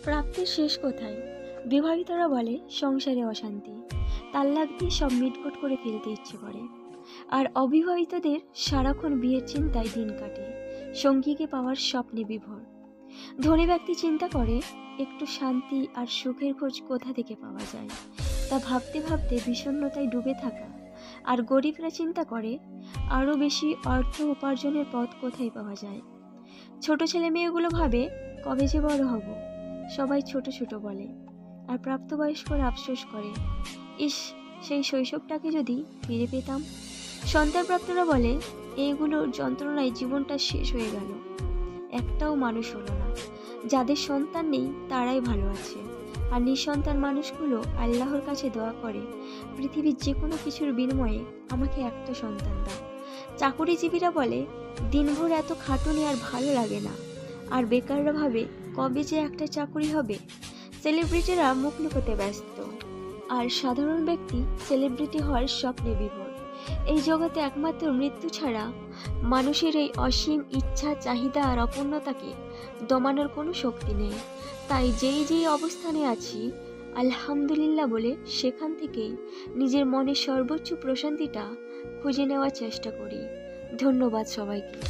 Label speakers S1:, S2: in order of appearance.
S1: প্রাপ্তির শেষ কোথায়? বিবাহিতরা বলে সংসারে অশান্তি, তাল্লাক দিয়ে সব মিটকুট করে ফেলতে ইচ্ছে করে। আর অবিবাহিতদের সারাক্ষণ বিয়ের চিন্তায় দিন কাটে, সঙ্গীকে পাওয়ার স্বপ্নে বিভোর। ধনী ব্যক্তি চিন্তা করে একটু শান্তি আর সুখের খোঁজ কোথা থেকে পাওয়া যায়, তা ভাবতে ভাবতে বিষণ্ণতায় ডুবে থাকা। আর গরিবরা চিন্তা করে আরও বেশি অর্থ উপার্জনের পথ কোথায় পাওয়া যায়। ছোট ছেলে মেয়েগুলো ভাবে কবে যে বড় হব, সবাই ছোট ছোট বলে। আর প্রাপ্তবয়স্করা আফসোস করে, ইস, সেই শৈশবটাকে যদি ফিরে পেতাম। সন্তানপ্রাপ্তরা বলে এইগুলোর যন্ত্রণায় জীবনটা শেষ হয়ে গেল, একটাও মানুষ হলো না। যাদের সন্তান নেই তারাই ভালো আছে। আর নিঃসন্তান মানুষগুলো আল্লাহর কাছে দোয়া করে, পৃথিবীর যে কোনো কিছুর বিনিময়ে আমাকে একটা সন্তান দাও। চাকুরিজীবীরা বলে দিনভর এত খাটুনি আর ভালো লাগে না। আর বেকাররা ভাবে কবে যে একটা চাকুরি হবে। সেলিব্রিটিরা মুখ লুকোতে ব্যস্ত, আর সাধারণ ব্যক্তি সেলিব্রিটি হওয়ার স্বপ্নে বিভোর। এই জগতে একমাত্র মৃত্যু ছাড়া মানুষের এই অসীম ইচ্ছা, চাহিদা আর অপূর্ণতাকে দমানোর কোনো শক্তি নেই। তাই যেই যেই অবস্থানে আছি, আলহামদুলিল্লাহ বলে সেখান থেকেই নিজের মনের সর্বোচ্চ প্রশান্তিটা খুঁজে নেওয়ার চেষ্টা করি। ধন্যবাদ সবাইকে।